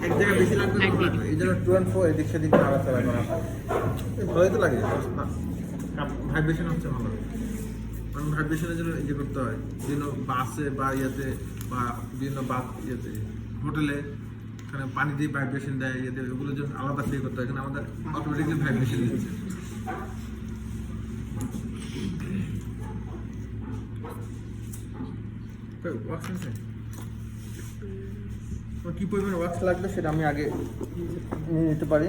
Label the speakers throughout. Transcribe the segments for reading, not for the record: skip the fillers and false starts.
Speaker 1: এক জায়গায় বেশি লাগবে
Speaker 2: এক
Speaker 1: না,
Speaker 2: মিনিট।
Speaker 1: এই জন্য টু অ্যান্ড ফ্রো এদিক সেদিক নাড়াচাড়া করা হয়। ভালোই তো লাগে না, ভাইব্রেশন হচ্ছে ভালো, কারণ ভাইব্রেশনের জন্য এই যে করতে হয় বিভিন্ন বাসে বা ইয়েতে বা বিভিন্ন বাস ইয়েতে হোটেলে এখানে পানি দিয়ে ভাইব্রেশন দেয় ইয়েতে, ওগুলোর জন্য আলাদা ফ্রি করতে হয়, এখানে আমাদের অটোমেটিকলি ভাইব্রেশন দিচ্ছে। ওয়াক্স আছে, তোমার কি পরিমাণ ওয়াক্স লাগবে সেটা আমি আগে নিয়ে নিতে পারি।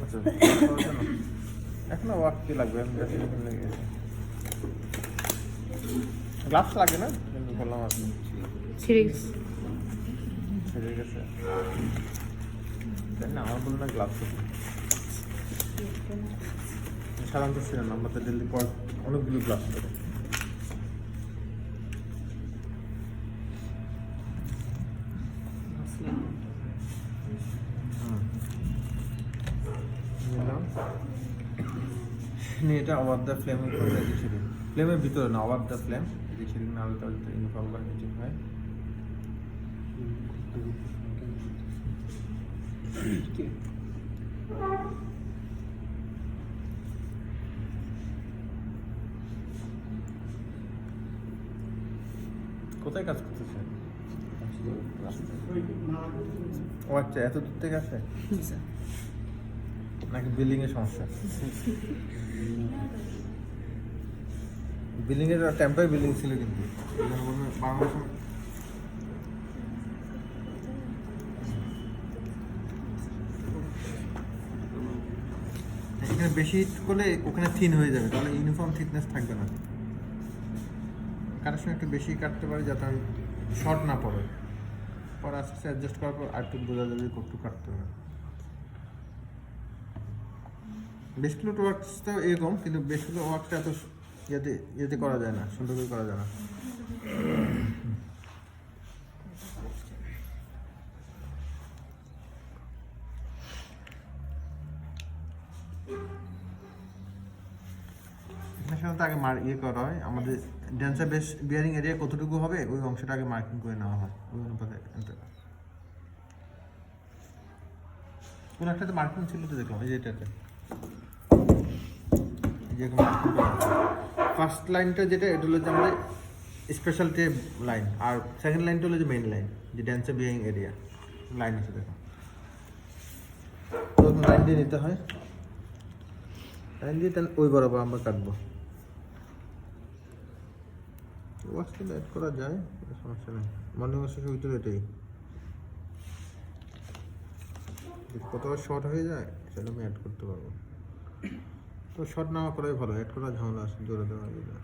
Speaker 1: আচ্ছা, এখনো ওয়াক্স কি লাগবে, আমি বেশি দিন লেগে গেছে। গ্লাভস লাগে না কিন্তু বললাম আপনি
Speaker 2: সিরিজ
Speaker 1: ছেড়ে গেছে, তাই না? আমার বললো না গ্লাভস সাধারণত ছিল না, আমাদের দিল্লি পর অনেকগুলো গ্লাভস করে। নিয়ে এটা ওভার দ্য ফ্লেমের উপর রেখেছিল, ফ্লেমের ভিতরে না, ওভার দ্য ফ্লেম রেখেছিল না, আলু তালু ইউনিফর্ম করে কিছু হয়। কোথায় কাজ করতেছে? ও আচ্ছা, এত দূর থেকে আসে নাকি বিল্ডিং এর সমস্যা? বিল্ডিং এর টেম্পোরারি বিল্ডিং ছিল কিন্তু বাংলাদেশ এখানে বেশি করলে ওখানে থিন হয়ে যাবে, তাহলে ইউনিফর্ম থিকনেস থাকবে না। কাটার সময় একটু বেশি কাটতে পারি যাতে আমি শর্ট না পড়ে, পরে আস্তে আস্তে অ্যাডজাস্ট করার পর আর একটু বোঝা যাবে কতটুকু কাটতে হবে। বেসগুলো ওয়ার্কসটা এরকম, কিন্তু বেসগুলো ওয়ার্কটা এত ইয়েতে করা যায় না, সুন্দর করে করা যায় না। সাধারণত আগে ইয়ে করা হয়, আমাদের ড্যান্সার বেস বিয়ারিং এরিয়া কতটুকু হবে ওই অংশটা আগে মার্কিং করে নেওয়া হয়, ওই অনুপাতে। কোন একটাতে মার্কিং ছিল তো দেখলাম, এই যে এটাতে ফার্স্ট লাইনটা যেটা এটা হলো যে আমাদের স্পেশালিটি লাইন, আর সেকেন্ড লাইনটা হলো যে মেইন লাইন, যে ড্যান্সার বিয়ারিং এরিয়া লাইন আছে দেখো, প্রথম লাইন দিয়ে নিতে হয়, লাইন দিয়ে তাহলে ওই বরাবর আমরা কাটবো। ওয়াশটা অ্যাড করা যায়, সমস্যা নেই, মর্নিং ওয়াশের ভিতরে এটাই কতবার শর্ট হয়ে যায় সেটা আমি অ্যাড করতে পারবো। তো শর্ট না করাই ভালো, অ্যাড করা ঝামেলা আছে, জোরে দেওয়া যায়।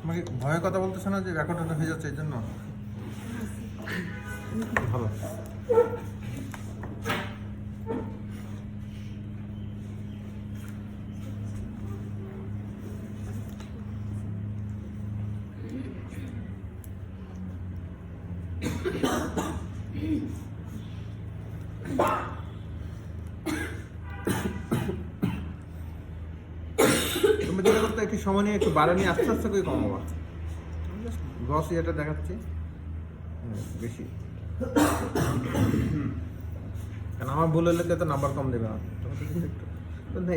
Speaker 1: তোমাকে ভয়ে কথা বলতেছে না যে রেকর্ড হয়ে যাচ্ছে এই জন্য? ভালো। তুমি যেটা করতে একটু সময় নিয়ে একটু বাড়া নিয়ে আস্তে আস্তে করে কমাবা। বস এটা দেখাচ্ছি বেশি, কারণ আমার ভুল হলে তো নাম্বার কম দেবে না।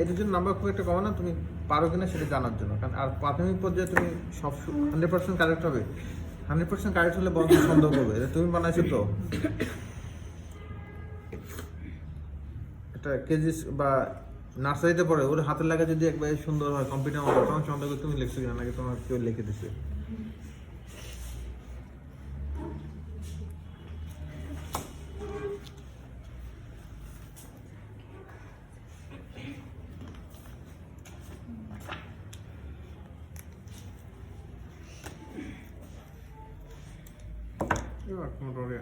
Speaker 1: এটার জন্য নাম্বার খুব একটা কমে না, তুমি পারো কিনা সেটা জানার জন্য। কারণ আর প্রাথমিক পর্যায়ে তুমি সব 100% কারেক্ট হবে, 100% কারেক্ট হলে বন্ধ সন্দেহ করবে এটা তুমি বানাইছো তো। এটা কেজি বা নার্সারিতে পড়ে ওর হাতের লাগা যদি একবার সুন্দর হয় কম্পিউটার মতো, তখন সন্দেহ করে তুমি লিখছো কিনা নাকি তোমার কেউ লিখে দিচ্ছে। এবার মোটরে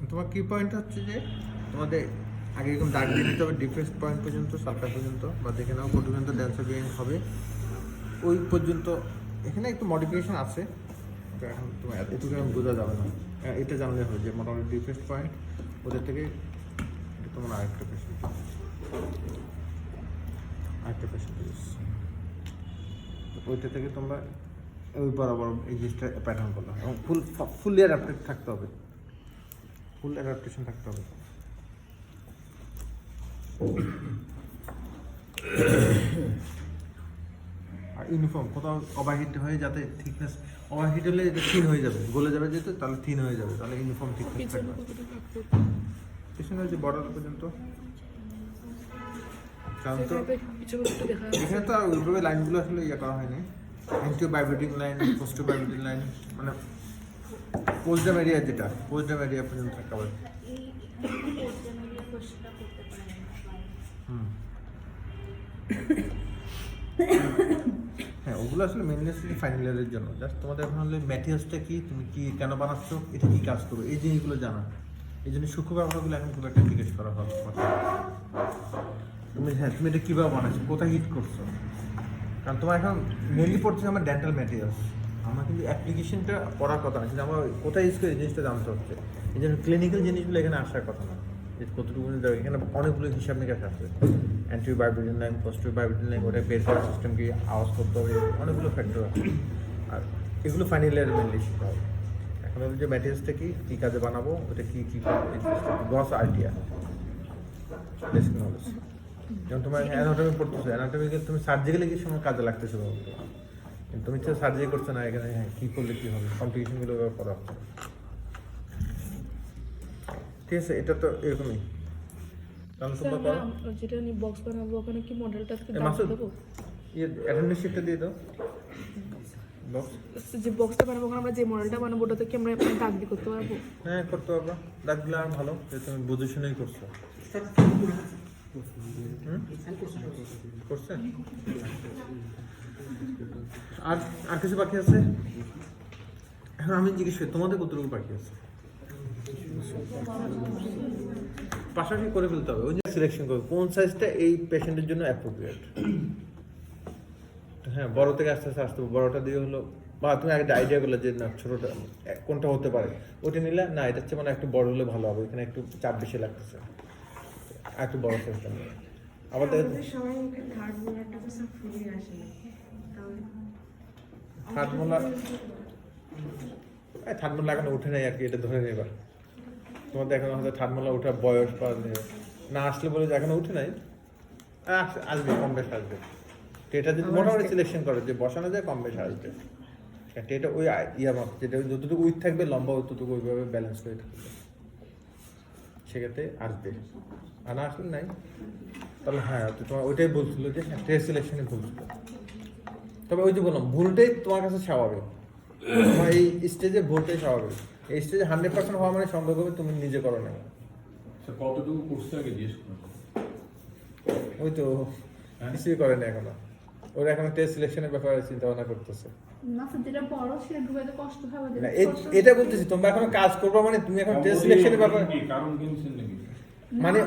Speaker 1: তোমার কি পয়েন্ট হচ্ছে যে তোমাদের আগে এরকম দাগ দিয়ে দিতে হবে ডিফারেন্স পয়েন্ট পর্যন্ত, সালটা পর্যন্ত, বা দেখে নাও কত পর্যন্ত ড্যান্সার বিয়ারিং হবে ওই পর্যন্ত। এখানে একটু মডিফিকেশন আছে, এখন তোমার এটুকু এখন বোঝা যাবে না। এটা জানলে হয় যে মোটামুটি ডিফারেন্স পয়েন্ট ওদের থেকে তোমার আরেকটা পেশেন্ট ওইটা থেকে তোমরা ওই বরাবর এই জিনিসটা প্যাটার্ন করলাম এবং ফুল অ্যাডাপ্টেড থাকতে হবে, ফুল অ্যাডাপ্টেশন থাকতে হবে। আর ইউনিফর্ম কোথাও ওভারহিট হয়ে যাতে থিকনেস, ওভারহিট হলে এটা থিন হয়ে যাবে, গলে যাবে যেহেতু, তাহলে থিন হয়ে যাবে, তাহলে ইউনিফর্ম থিকনেস থাকবে। পিছনে যে বর্ডার পর্যন্ত, কারণ তো এখানে তো আর ওইভাবে লাইনগুলো আসলে ইয়ে করা হয়নি, anterior vibrating line, posterior vibrating line, মানে পোস্টাম এরিয়া যেটা পোস্টাম এরিয়া পর্যন্ত থাকা হবে। হ্যাঁ, ওগুলো আসলে মেনলি ফাইনাল ইয়ারের জন্য। জাস্ট তোমাদের এখন হলে ম্যাটেরিয়ালসটা কি, তুমি কি কেন বানাচ্ছ, এটা কি কাজ করবে, এই জিনিসগুলো জানা। এই জন্য সূক্ষ্ম ব্যাপারগুলো এখন খুব একটা জিজ্ঞেস করা হয়। তুমি এটা কীভাবে বানাচ্ছো, কোথায় হিট করছো, কারণ তোমার এখন মেনলি পড়ছে আমার ডেন্টাল ম্যাটেরিয়ালস। আমার কিন্তু অ্যাপ্লিকেশনটা পড়ার কথা না, কিন্তু আমার কোথায় ইউজ করে এই জিনিসটা জানতে হচ্ছে। এই জন্য ক্লিনিক্যাল জিনিসগুলো এখানে আসার কথা না, যে কতটুকু দেবে। এখানে অনেকগুলো হিসাব নিকাশ আছে, anti vibrating line, positive vibrating line, ওটা বের করার সিস্টেম কি, আওয়াজ করতে হবে, অনেকগুলো ফ্যাক্টর আছে। আর এগুলো ফাইনাল ইয়ারে মেনলি শিখতে হবে। এখন হলো যে ম্যাটেরিয়ালসটা কী কাজে বানাবো, ওটা কী গস আইডিয়া, বেসিক নলেজ। যেমন তোমার অ্যানাটমি পড়তেছো, অ্যানাটমিকে তুমি সার্জিক্যালি কি সময় কাজে লাগতেছে বলতো, কিন্তু তুমি তো সার্জারি করছো না এখানে। হ্যাঁ, কী করলে কী হবে, কমপ্লিকেশনগুলো করা হচ্ছে। ঠিক আছে, এটা তো এরকমই। তাহলে তোমরা করো,
Speaker 2: যেটা আমি বক্স বানাবো ওখানে কি মডেলটা দেবো,
Speaker 1: অ্যাটেন্ডেন্সশিপটা দিয়ে দাও। বক্স,
Speaker 2: যে বক্সটা বানাবো ওখানে আমরা যে মডেলটা বানাবো ওটাতে কি আমরা দাগ দিয়ে করতে পারবো?
Speaker 1: হ্যাঁ, করতে পারবো। দাগ দিলে আর ভালো, যে তুমি বুঝে শুনেই করছো। করছে আর আর কিছু বাকি আছে? এখন আমি জিজ্ঞেস করি তোমাদের কতটুকু বাকি আছে? পাশাপাশি করে ফেলতে হবে, ওই যে সিলেকশন করবে কোন সাইজটা এই পেশেন্টের জন্য অ্যাপ্রোপ্রিয়েট। হ্যাঁ, বড় থেকে আস্তে আস্তে আসতে হবে। বড়টা দিয়ে হলো, বা তুমি একটা আইডিয়া করলে যে না ছোটোটা কোনটা হতে পারে, ওটা নিলে না এটা হচ্ছে মানে একটু বড় হলে ভালো হবে, এখানে একটু চাপ বেশি লাগতেছে, একটু বড় সাইজটা নিলে। আবার থার্ড মোলা এখনো উঠে নাই আর কি, এটা ধরে নেবার। তোমাদের এখন হয়তো থার্ড মোলা ওঠার বয়স বা না আসলে বলে যে এখনো উঠে নাই, আসবে, কম বেশ আসবে। এটা যদি মোটামুটি সিলেকশন করে যে বসানো যায়, কম বেশ আসবে। এটা ওই ইয়া মাপ, যেটা যতটুকু উইথ থাকবে লম্বা ততটুকু ওইভাবে ব্যালেন্স করে থাকবে, সেক্ষেত্রে আসবে। আর না আসলে নাই, তাহলে হ্যাঁ তোমার ওইটাই বলছিল যে হ্যাঁ ট্রেস সিলেকশনে ভুলছিল। তবে ওই যে বললাম, ভুলটাই তোমার কাছে স্বাভাবিক, তোমার এই স্টেজে ভুলটাই স্বাভাবিক। এই স্টেজে 100% হওয়া মানে সন্দেহ করবে তুমি নিজে করো না।
Speaker 3: কতটুকু করছে আগে জিজ্ঞেস
Speaker 1: ওই তো কিছুই করে না এখনো, ওরা এখন টেস্ট সিলেকশনের ব্যাপারে চিন্তা ভাবনা করতেছে। এটা বলতেছি, তোমরা এখন কাজ করবে মানে তুমি এখন টেস্ট সিলেকশনের ব্যাপারে
Speaker 3: কারণ কিনছেন নাকি,
Speaker 1: মানে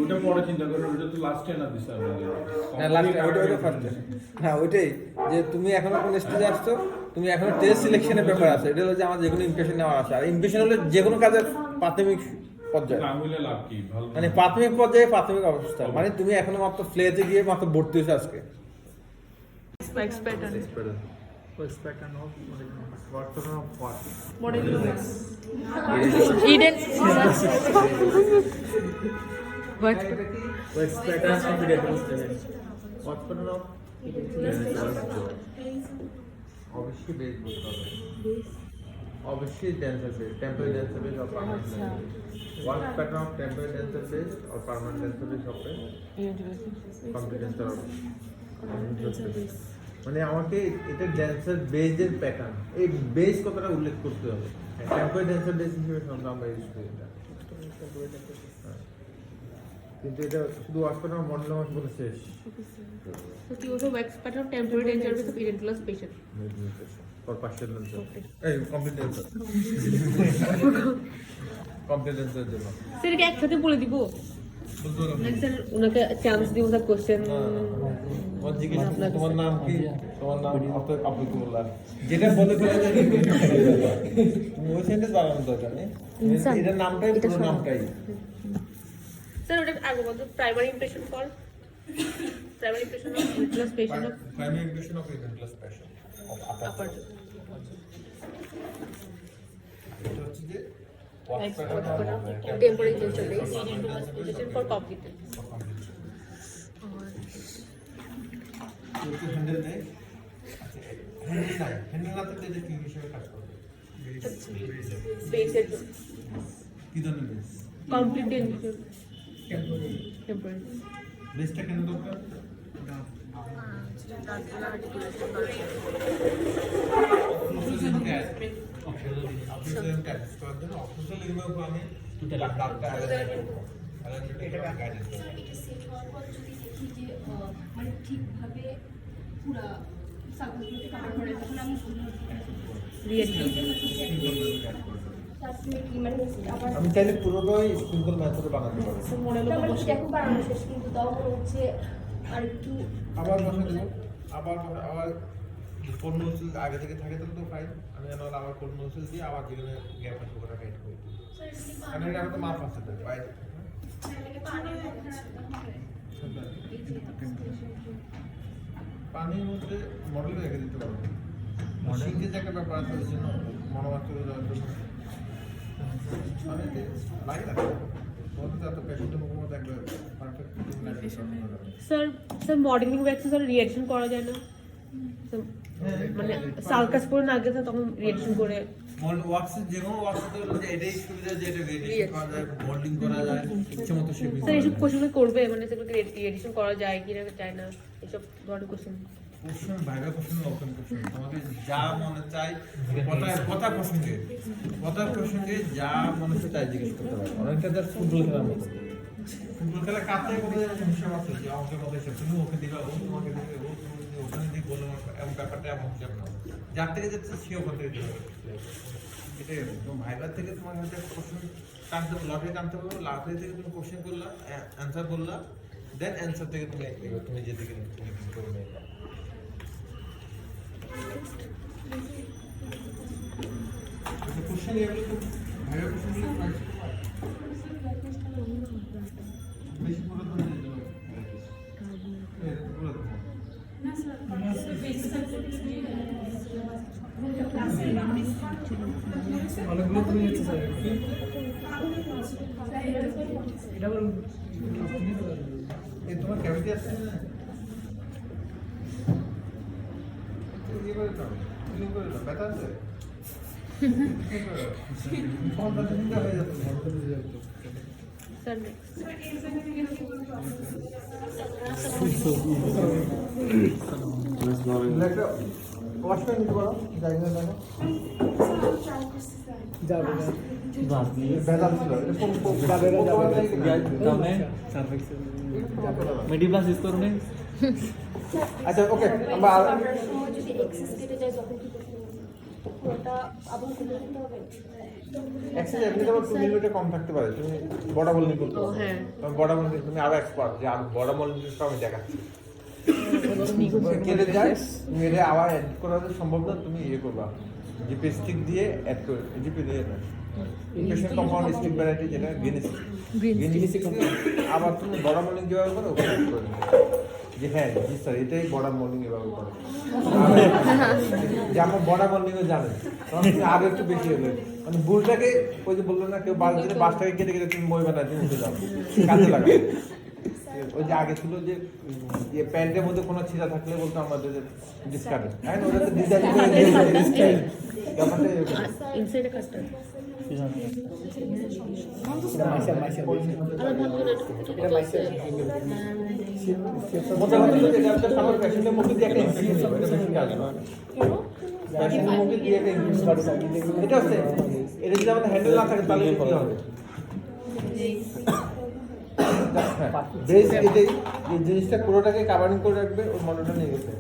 Speaker 3: ওটা পরে চিন্তা করে, ওটা তো লাস্টে না দিছে
Speaker 1: হ্যাঁ ওইটাই, যে তুমি এখনো কোন স্টেজে আসছো, তুমি এখনো টেস্ট সিলেকশনের ব্যাপার আছে। এটা হলো যে আমার যেকোনো ইমপ্রেশন নেওয়া আছে, আর ইমপ্রেশন হলে যে কোনো কাজের প্রাথমিক পর্যায়ে, মানে প্রাথমিক পর্যায়ে প্রাথমিক অবস্থা, মানে তুমি এখনো মাত্র ফ্লেতে গিয়ে মাত্র ভর্তি হয়েছে আজকে। অবশ্যই বেস বলতে হবে, অবশ্যই dancer base, temporary dancer base আর permanent dancer base. Work pattern of temporary dancer base আর পার্মানেন্ট ড্যান্সার বেস হবে কম্পিটেন্সার হবে। মানে আমাকে এটা ড্যান্সার বেসের প্যাটার্ন, এই বেস কথাটা উল্লেখ করতে হবে। টেম্পোরারি ড্যান্সার বেস হিসেবে আমরা ইউজ করি এটা। কিন্তু এটা শুধু ওয়াশ করে না মডেল ওয়াশ বলে শেষ
Speaker 2: So to use a wax pattern temporary danger with a parentless patient.
Speaker 1: For partial lens এই কমপ্লিট লেন্স কমপ্লিট লেন্সের জন্য
Speaker 2: স্যার কি একসাথে বলে দিব নাকি স্যার ওনাকে চান্স দিব স্যার কোশ্চেন
Speaker 1: তোমার জিজ্ঞেস তোমার নাম কি তোমার নাম আব্দুল্লাহ যেটা বলে ফেলে তুমি ওই সেন্টেন্স বানানোর দরকার নেই এটার নামটাই পুরো নামটাই
Speaker 2: স্যার ওটা আগে বলতো primary impression for primary impression of retinal patient of
Speaker 1: primary impression of retinal patient of upper এটা হচ্ছে যে
Speaker 2: temporary danger base patient for completed
Speaker 1: তো হ্যান্ডেল নেই হ্যান্ডেল না থাকলে এটা কি হিসেবে কাজ করবে
Speaker 2: base
Speaker 1: কি ধরনের বেস
Speaker 2: complete danger temporary
Speaker 1: বেসটা কেন দরকার
Speaker 4: ঠিকভাবে পুরা সার্ভিসগুলোকে কভার করে তখন আমি
Speaker 1: আমি চাইলে পুরোটাই সিম্পল মেথডে বানাতে পারি
Speaker 4: দেখো বানানো শেষ কিন্তু তাও মনে হচ্ছে আর একটু
Speaker 1: আবার বসে দেবো আবার কোন নোসিল আগে থেকে থাকে তাহলে তো ফাইন আমি জানাল আবার কোন নোসিল দিয়ে আবার যেখানে গ্যাপ আছে ওটা টাইট করি কারণ এটা তো মাপ আছে তো বাইরে পানির মধ্যে মডেল রেখে দিতে পারবো সিঙ্কের যে একটা ব্যাপার আছে ওই জন্য মনোবাক্য দেওয়ার জন্য পানিতে লাগে লাগে
Speaker 2: স্যার স্যার মডেলিং ওয়্যাক্সে স্যার রিঅ্যাকশন করা যায় না মানে সালকাস করে না আগে তখন রিঅ্যাকশন করে
Speaker 1: ওয়াক্সের যে কোনো ওয়াক্সে তো এটাই সুবিধা যে এটা রিঅ্যাকশন করা যায় মডেলিং করা যায় ইচ্ছে মতো শেপিং
Speaker 2: স্যার এইসব কোশ্চেন করবে মানে সেগুলোকে রিঅ্যাকশন করা যায় কি না যায় না এইসব ধরনের question
Speaker 1: question viva question open question তোমাকে যা মনে চাই কথা প্রসঙ্গে যা মনে চাই জিজ্ঞেস করতে পারো অনেকটা যা ফুটবল খেলার মতো ফুটবল খেলা কাছে বলে হিসাব আছে যে আমাকে কথা হিসাব তুমি ওকে দিবা ও তোমাকে দিবে ও ওখানে দিয়ে বলে এমন ব্যাপারটা এমন হিসাব না যার থেকে যাচ্ছে সে ওখান থেকে দিবে এটাই ভাইবার থেকে তোমার হচ্ছে কোশ্চেন টানতে লটারি টানতে পারবো লটারি থেকে তুমি কোশ্চেন করলা অ্যান্সার বললা দেন অ্যান্সার থেকে তুমি যেদিকে করবে কোশ্চেন এগুলো তো ভাইবার কোশ্চেন বেশি পুরো তো
Speaker 5: অনেকগুলো তুমি নিচ্ছে স্যার এটা বলুন
Speaker 1: এই তোমার ক্যাভিটি আসছে না ইয়ে করে দাও ক্লিন করে দাও ব্যথা আছে ফোনটা চিন্তা হয়ে যাচ্ছে
Speaker 2: স্যার
Speaker 1: একটা ওয়াশ করে নিতে পারো যাই না দেখো
Speaker 5: যাবে
Speaker 1: ব্যথা ছিল
Speaker 5: মেডিপ্লাস ইউজ করুন
Speaker 1: আচ্ছা ওকে আমরা
Speaker 4: করার সময় যদি এক্সেস কেটে যায় তখন কি ওটা আবার খুলে দিতে হবে
Speaker 1: এক্সারসাইজ এমনি তোমার 2 মিনিটে কম থাকতে পারে তুমি বডি বলিং করতে পারো
Speaker 2: হ্যাঁ
Speaker 1: তুমি বডি বলিং তুমি আরো এক্সপার্ট যে আমি বডি বলিং আমি দেখাচ্ছি কেটে যায় মেরে আবার এড করা সম্ভব না তুমি ইয়ে করবা জিপি স্টিক দিয়ে অ্যাড করে জিপি দিয়ে না ইনফেকশন কম্পাউন্ড স্টিক ভ্যারাইটি যেটা গ্রিন স্টিক আবার তুমি বডি বলিং যেভাবে করো ওখানে অ্যাড করে যে হ্যাঁ জি স্যার এটাই বডি বলিং এভাবে করে যে আমার বডি বলিং ও জানে তখন আরো একটু বেশি হলো মানে বুলটাকে ওই যে বললো না কেউ বাসটাকে কেটে কেটে তুমি মই বানাতে উঠে যাও কাজে লাগে ওই যে আগে ছিল যে প্যান্টের মধ্যে কোনো ছিঁড়া থাকলে বলতো আমাদের ডিসকার্ড হ্যাঁ ওটা তো ডিজাইন করে ডিসকার্ড ব্যাপারটা
Speaker 2: ইনসাইড কাটটা
Speaker 1: মোটা কথা হলো এটা একটা আমার প্যাশনের মধ্যে দিয়ে একটা ইনফেকশন হবে এটা বেশি কাজ না প্যাশনের মধ্যে দিয়ে একটা ইনফেকশন এটা আছে এটা যদি আমাদের হ্যান্ডেল না থাকে তাহলে কি হবে বেস এটাই এই জিনিসটা পুরোটাকে কাভারিং করে রাখবে ওর মডেলটা নিয়ে গেছে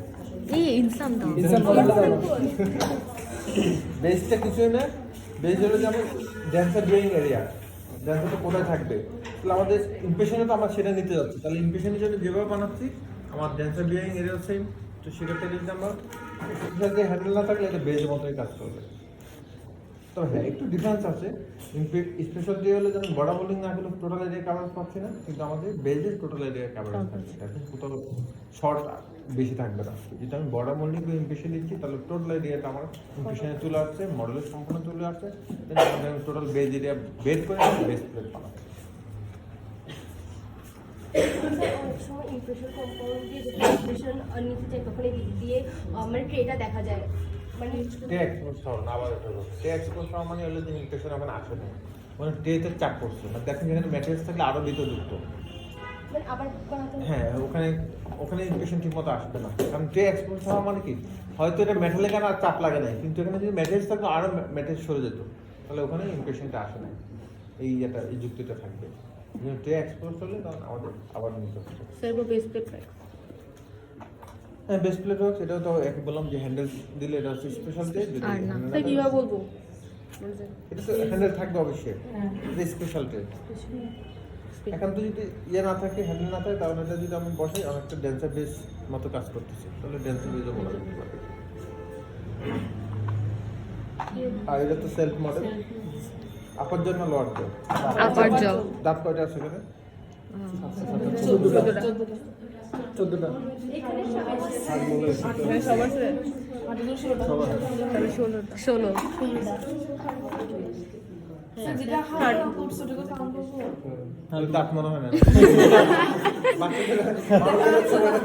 Speaker 2: এই ইনসান দাও
Speaker 5: ইনসান বলাটা দাও না।
Speaker 1: বেসটা কিছুই না বেস হলো যে আমার ড্যান্সার ডুইং এরিয়া ড্যান্সারটা কোথায় থাকবে তাহলে আমাদের ইমপ্রেশনে তো আমরা সেটা নিতে যাচ্ছি তাহলে ইমপ্রেশনের জন্য যেভাবে বানাচ্ছি আমার ড্যান্সার ডুইং এরিয়া সেম তো সেক্ষেত্রে যদি আমার হ্যান্ডেল না থাকলে এটা বেজের মতোই কাজ করবে তো হ্যাঁ একটু ডিফারেন্স আছে স্পেশাল দিয়ে হলে যেমন বড় বোলিং না হলে টোটাল এরিয়া কাভারেজ পাচ্ছি না কিন্তু আমাদের বেজের টোটাল এরিয়া কাভারেজ থাকছে এখন কোথাও শর্ট বেশি থাকবে না যেটা আমি বড় বোলিং ইমপ্রেশন দিচ্ছি তাহলে টোটাল এরিয়াটা আমার ইমপ্রেশনে চলে আসছে মডেলের সম্পূর্ণ চলে আসছে আমি টোটাল বেজ এরিয়া বের করে বেস প্লেট বানাবো
Speaker 4: অনেক সময় ইমপ্রেশন কম্পাউন্ড দিয়ে যখন ইমপ্রেশন নিতে চাই তখন এই দিক দিয়ে মানে ট্রেটা দেখা যায় মানে
Speaker 1: টে এক্সপোজ হওয়া না আবার টে এক্সপোজ হওয়া মানে হলো যে ইমপ্রেশন ওখানে আসে না মানে টেতে চাপ পড়ছে মানে দেখেন যেখানে ম্যাটেরিয়ালস থাকলে আরও বিতযুক্ত
Speaker 4: মানে আবার বানাতে হবে।
Speaker 1: হ্যাঁ ওখানে ইমপ্রেশন ঠিক মতো আসবে না কারণ ট্রে এক্সপোজ হওয়া মানে কি হয়তো এটা মেটালে কেন আর চাপ লাগে নাই কিন্তু এখানে যদি ম্যাটেরিয়ালস থাকতো আরও ম্যাটেরিয়ালস সরে যেত তাহলে ওখানে ইমপ্রেশনটা আসে না এই যুক্তিটা থাকবে ট্রে এক্সপোজ হলে তখন আমাদের আবার নিতে হচ্ছে
Speaker 2: স্যার বেস প্লেট রাখ
Speaker 1: হ্যাঁ বেস্ট প্লেট ওয়ার্কস এটাও তো একই বললাম যে হ্যান্ডেল দিলে এটা হচ্ছে স্পেশাল ডে যদি
Speaker 2: আর না
Speaker 1: handle
Speaker 2: তাই
Speaker 1: না
Speaker 2: কিভাবে
Speaker 1: থাকে-
Speaker 2: বলবো
Speaker 1: এটা তো হ্যান্ডেল থাকবে অবশ্যই এটা স্পেশাল ডে এখন তো যদি ইয়ে না থাকে হ্যান্ডেল না থাকে তাহলে এটা যদি আমি বসাই অনেকটা ড্যান্সার বেস মতো কাজ করতেছে তাহলে ড্যান্সার বেসও বলা যেতে পারে আর এটা তো সেলফ মডেল আপার জন্য লোয়ার জব
Speaker 2: আপার জব
Speaker 1: দাঁত কয়টা আছে এখানে
Speaker 5: 14টা
Speaker 4: এখানে সবাই
Speaker 2: সবার 16
Speaker 1: তাহলে দাঁত মনে হয় না বাচ্চাদের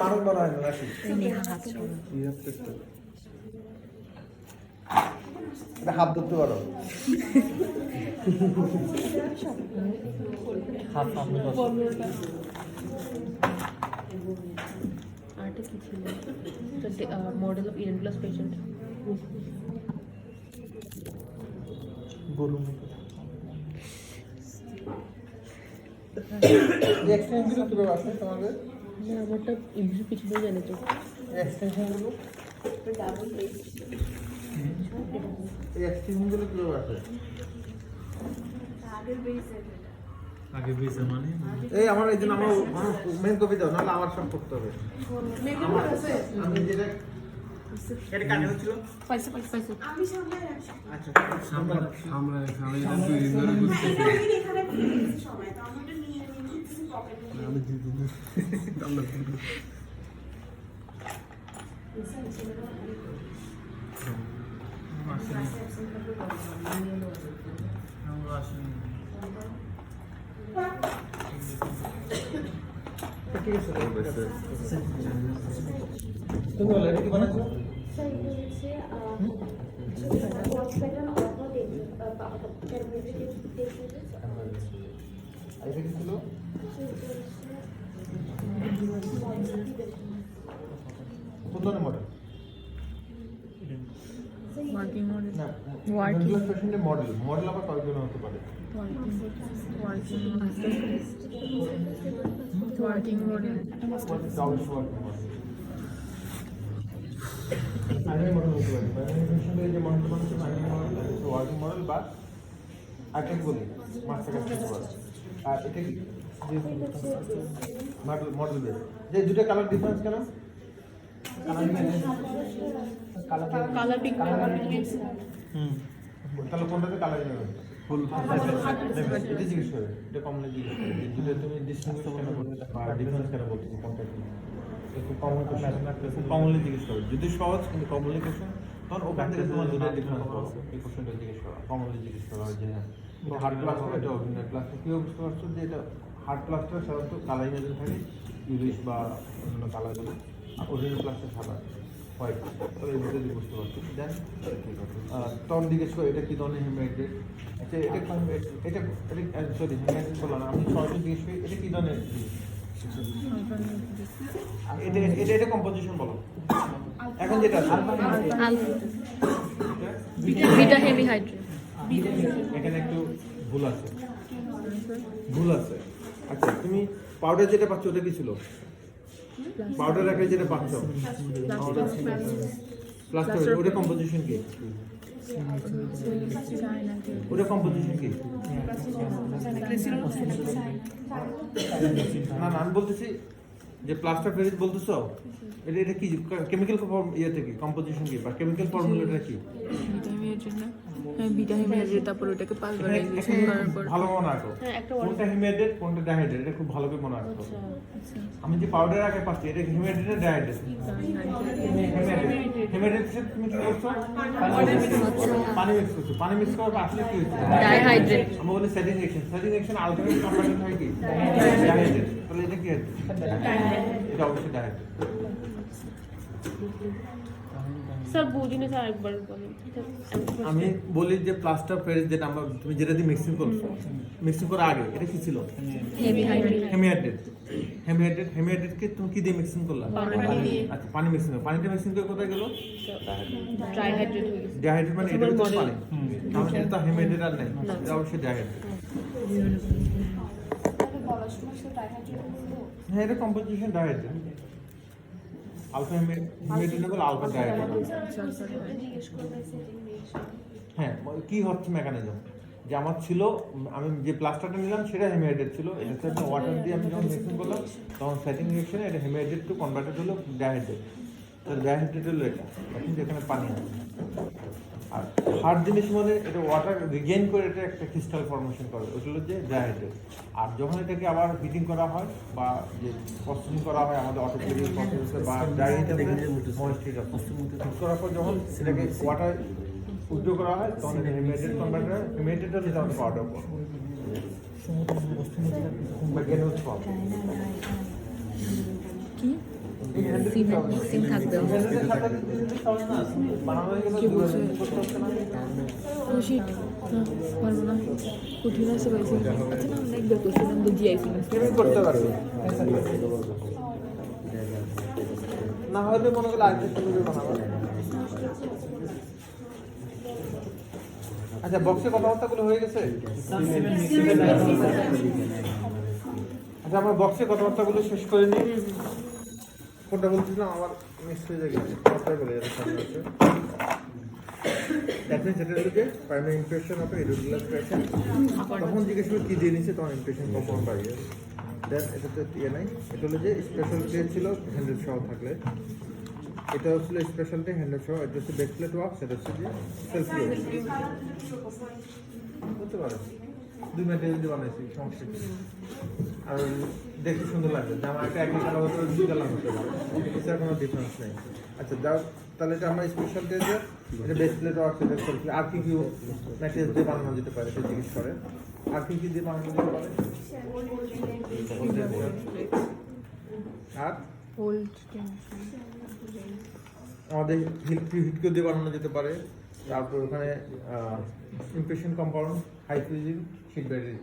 Speaker 1: মানুষ মনে হয় না নাকি এটা হাত ধরতে পারো
Speaker 5: হাত সামনে বসো।
Speaker 2: আরেকটা কি ছিল model of Irene plus patient
Speaker 5: বলুন
Speaker 1: এই এক্সটেনশনগুলো কিভাবে আসে তোমাদের
Speaker 2: আমারটা ইংলিশ কিছু বই জানে তো
Speaker 1: এই এক্সটেনশনগুলো এই এক্সটেনশনগুলো কিভাবে আসে
Speaker 5: আগে বেসে মানে
Speaker 1: এই আমার এই জন্য আমার মেন কপি দাও নাহলে আমার সব করতে হবে আমি যেটা এটা কাটে হচ্ছিল
Speaker 2: পয়সা
Speaker 1: আচ্ছা
Speaker 3: আমরা দুই দিন ধরে বুঝতে
Speaker 1: ঠিক আছে তুমি অলরেডি কি বানাচ্ছো
Speaker 4: স্যার এটা হচ্ছে ওয়াচ প্যাটার্ন অথবা
Speaker 1: এটা কি ছিল কোন ধরনের মডেল
Speaker 2: ওয়ার্কিং মডেল
Speaker 1: না
Speaker 2: Working.
Speaker 1: পেশেন্টের মডেল আবার কয় ধরনের হতে পারে
Speaker 2: ওয়ার্কিং মডেল
Speaker 1: আইনি মডেল হতে পারে পেশেন্টের যে মডেল বানাচ্ছে আইনি মডেল ওয়ার্কিং মডেল বা আইটেম বলি মাস্টার কাজ করতে পারে আর এটা কি মডেল বেস যে দুটো কালার ডিফারেন্স কেন
Speaker 2: কালার পিক
Speaker 1: তাহলে কোনটাতে কালার নেবে এটা জিজ্ঞেস করে এটা কমনে জিজ্ঞেস করে যে দুটো তুমি ডিসটিংগুইশ কেন করবে আর ডিফারেন্স কেন বলতেছি কোনটা কি একটু কমনলি জিজ্ঞেস করে যদি সহজ কিন্তু কমিউনিকেশন তখন ওখান থেকে তোমার দুটো ডিফারেন্স করো এই কোশ্চেনটা জিজ্ঞেস করা কমনলি জিজ্ঞেস করা হয় যে হ্যাঁ এটা হার্ড প্লাস্টার এটা অরিজিনাল প্লাস্টার কীভাবে বুঝতে পারছো যে এটা হার্ড প্লাস্টার সাধারণত কালার ইমেজিং থাকে ইউরিশ বা অন্য কালারগুলো আর অরিজিনাল প্লাস্টার সাদা হোয়াইট তবে এই দুটো দিয়ে বুঝতে পারছি দেন তখন জিজ্ঞেস করে এটা কী ধরনের হেমাইড্রেট আচ্ছা এটা এটা এটা সরি হেমাইড্রেট বললাম না আমি সরাসরি জিজ্ঞেস করি এটা কী ধরনের এটা এটা কম্পোজিশন বলো এখন যেটা আছে
Speaker 2: বিটা হেভি হাইড্রেট
Speaker 1: এখানে একটু ভুল আছে আচ্ছা তুমি পাউডার যেটা পাচ্ছ ওটা কি ছিল? পাউডার রাখলে যেটা পাচ্ছ প্লাস্টার, ওটা কম্পোজিশন কি? ওটা কম্পোজিশন কি? না না, আমি বলতেছি যে প্লাস্টার ফেরিজ বলতেছো, এটা কি কেমিক্যাল ফর্ম ইয়েতে কি কম্পোজিশন কি বা কেমিক্যাল ফর্মুলাটা কি?
Speaker 6: ভিটামিনের জন্য ভিটামিনের তারপর ওটাকে পালভারাইজেশন করার পর
Speaker 1: ভালো মনে রাখো কোনটা হিমেটেড কোনটা ডাইহাইড্রেট, এটা খুব ভালো করে মনে রাখো। আমি যে পাউডার আগে পাচ্ছি এটা হিমেটেড না ডাইহাইড্রেট? হিমেটেড তুমি কি করছো? পানি মিক্স করছো, পানি মিক্স করার পর আসলে কি হচ্ছে?
Speaker 2: ডাইহাইড্রেট।
Speaker 1: আমরা বলি সেটিং রিঅ্যাকশন আলটিমেট কনভার্টেড হয় কি ডাইহাইড্রেট। তাহলে এটা কি হচ্ছে? এটা অবশ্যই ডাইহাইড্রেট।
Speaker 2: স্যার বুঝিনি স্যার, একবার বলেন।
Speaker 1: আমি বলি যে প্লাস্টার ফেরিজ যেটা আমরা তুমি যেটা দিয়ে মিক্সিং করছো, মিক্সিং করার আগে এটা কি ছিল? হেমিহাইড্রেটকে তুমি কি দিয়ে মিক্সিং করলা? আচ্ছা পানি মিক্সিং, পানিটা মিক্সিং করে কোথায় গেল?
Speaker 2: ডাইহাইড্রেট হয়ে গেছে।
Speaker 1: ডাইহাইড্রেট মানে এটা হচ্ছে পানি, তাহলে এটা তো হেমিহাইড্রেট আর নাই, এটা অবশ্যই ডাইহাইড্রেট।
Speaker 4: বলার সময় সে ডাইহাইড্রেট বললো।
Speaker 1: হ্যাঁ এটা কম্পোজিশন ডাইহাইড্রেট, আলফা হেমিহাইড্রেট বলে আলফা ডাইহাইড্রেট।
Speaker 4: জিজ্ঞেস করবে সেটিং রিঅ্যাকশন।
Speaker 1: হ্যাঁ কি হচ্ছে মেকানিজম যে আমার ছিল, আমি যে প্লাস্টারটা নিলাম সেটা হেমিহাইড্রেট ছিল, এটার সাথে ওয়াটার দিয়ে আমি যখন মিক্সিং করলাম তখন সেটিং রিঅ্যাকশনে এটা হেমিহাইড্রেট টু কনভার্টেড হলো ডাইহাইড্রেট। তাহলে ডাইহাইড্রেট হলো এটা, এখন যেখানে পানি আছে। আর হার্ড জিনিস মানে এটা ওয়াটার রিগেইন করে এটা একটা ক্রিস্টাল ফর্মেশন করে, ওটা হলো যে ডাইহাইড্রেট। আর যখন এটাকে আবার হিটিং করা হয় বা যে প্রসেসিং করা হয় আমাদের অটোক্লেভিং প্রসেসে বা ডাইহাইড্রেট ময়েস্ট করার পর যখন এটাকে ওয়াটার উদ্যোগ করা হয় তখন এটা হেমিহাইড্রেট কনভার্ট হয়, হেমিহাইড্রেট হলে তখন পাউডার বা গ্রানুলস ফর্ম।
Speaker 6: কি মিক্সিং থাকবে শিট পারবো না, কঠিন আছে পাইছি। আচ্ছা না আমরা একবার করছিলাম বুঝি আইছি না
Speaker 1: করতে পারবে না হলে মনে করলে আরেকটা সুন্দর বানাবো। আচ্ছা বক্সে কথাবার্তাগুলো হয়ে গেছে? আচ্ছা আমরা বক্সে কথাবার্তাগুলো শেষ করে নিই। কোনটা বলছিলাম আমার মিস হয়ে যায় গেছে, কথাই বলে যাচ্ছে সামনে আছে। দেখেন সেটা হলো যে প্রাইমারি ইমপ্রেশন অফ ইরেগুলার ক্র্যাশন, তখন জিজ্ঞেস করে কী দিয়ে নিচ্ছে তখন ইমপ্রেশন কম্পাউন্ড পাইয়ে। দেন এটা তো ইয়ে নাই, এটা হলো যে স্পেশাল প্লেট ছিল হ্যান্ডেল সহ থাকলে, এটা হচ্ছিল স্পেশালটি হ্যান্ডেল সহ, এটা হচ্ছে ব্যাক প্লেট ওয়ার্ক, সেটা হচ্ছে যে সেলফ বুঝতে পারে দুই ম্যাটেরিয়াল দিয়ে বানাইছি, সমস্যা কি? আর দেখতে সুন্দর লাগবে, জামা একটা একই কালার হতে দুই কালার হতে পারে, এছাড়া কোনো ডিফারেন্স নেই। আচ্ছা যাও তাহলে এটা আমরা স্পেশাল দিয়ে এটা বেস প্লেট ওয়ার্ক, সেটা সেলফ। আর কি কি ম্যাটেরিয়াল দিয়ে বানানো যেতে পারে এটা জিজ্ঞেস করে, আর কি কি দিয়ে বানানো যেতে পারে? আর
Speaker 6: ওল্ড
Speaker 1: আমাদের হিটকে দিয়ে বানানো যেতে পারে। তারপর ওখানে impression compound, high freezing, sheet battery,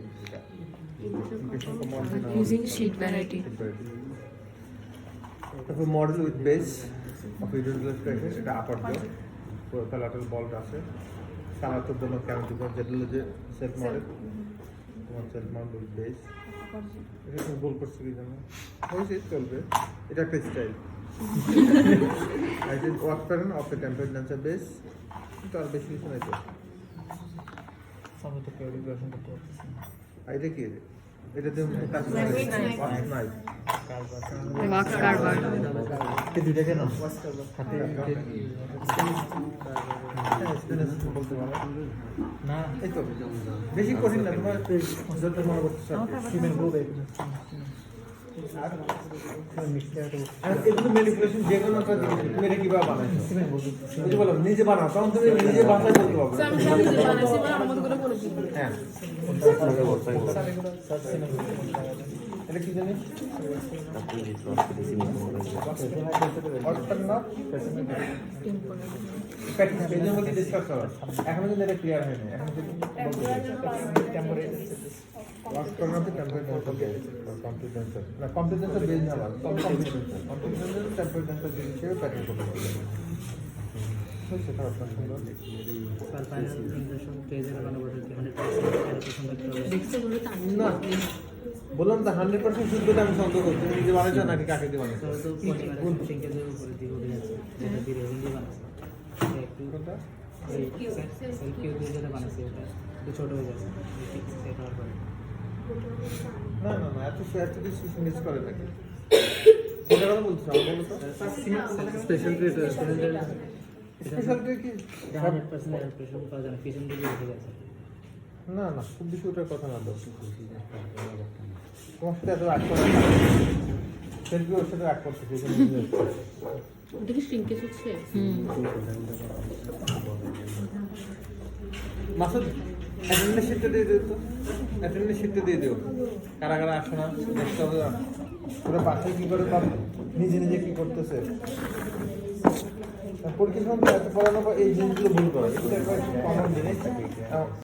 Speaker 1: impression compound
Speaker 6: using sheet variety.
Speaker 1: তারপর model with base of irregular ক্র্যাশন, এটা আপার জো কোলাটারাল বল্ট আছে, সারাতের জন্য ক্যামেরা যেটা হলো যে সেলফ মডেল, তোমার সেলফ মডেল উইথ বেস। এটা তুমি গোল করছো কি জানো? হয়েছে চলবে, এটা একটা style. I did work pattern of the tempered dancer base. তো আর বেশি কিছু নাই তো।
Speaker 5: সামনে তো ক্যালিব্রেশন করতে পারতেছি না।
Speaker 1: এটা কি? এটাতে কাজ নাই।
Speaker 6: ওয়াক্স কারবার
Speaker 1: এই দুইটা কেন? হাতে বলতে পারো
Speaker 5: না
Speaker 1: এই তো বেশি কঠিন না, তোমার যত মনে করতেছ
Speaker 5: সিমেন্ট বলবে
Speaker 1: আর এগুলো ম্যানিপুলেশন যে কোনো একটা জিনিস তুমি এটা কিভাবে বানাইছো?
Speaker 5: সিমেন্ট বলবে
Speaker 1: বুঝতে পারলাম, নিজে বানাও তখন তুমি নিজে ভাষায় বলতে পারবে। হ্যাঁ এটা কি জানিস? এখনো কিন্তু এটা ক্লিয়ার হয়নি, এখন কম্পিউটার বেজ না কম্পিউটার হিসেবে প্যাটার্ন করতে সেটা আপনার সুন্দর। না বললাম তো 100% শুদ্ধ আমি সন্দেহ করছি তুমি নিজে বানাইছো নাকি কাকে দিয়ে বানাইছো
Speaker 5: তো পরিবারের সিঙ্কেজের উপরে দিকে উঠে যাচ্ছে যেটা দিয়ে রেভিনিউ বানাচ্ছে একটু সেলফ কিউ দিয়ে যেটা বানাচ্ছে ওটা একটু ছোট হয়ে যাচ্ছে সেট হওয়ার পরে
Speaker 1: না না না এত এত কিছু মিস করে নাকি কোনটা কথা বলছো আমি বলো তো
Speaker 3: স্পেশাল ট্রিট
Speaker 1: স্পেশাল কি
Speaker 5: 100% এক্সপ্রেশন পাওয়া যায় না পিছন দিকে উঠে যাচ্ছে
Speaker 1: না না খুব বেশি ওটার কথা না দাও তোমার সাথে এত রাগ করা সেলফি ওর সাথে রাগ করতে সেই জন্য
Speaker 2: ওটা কি শ্রিঙ্কেজ হচ্ছে?
Speaker 1: মাসুদ অ্যাটেন্ডেন্স শিটটা দিয়ে দিও তো অ্যাটেন্ডেন্স শিটটা দিয়ে দিও কারা কারা আসে না দেখতে হবে না ওরা পাশে কী করে বা নিজে নিজে কী করতেছে পরীক্ষার সময় এত পড়ানোর পর এই জিনিসগুলো ভুল করে এটা একটা কমন জিনিস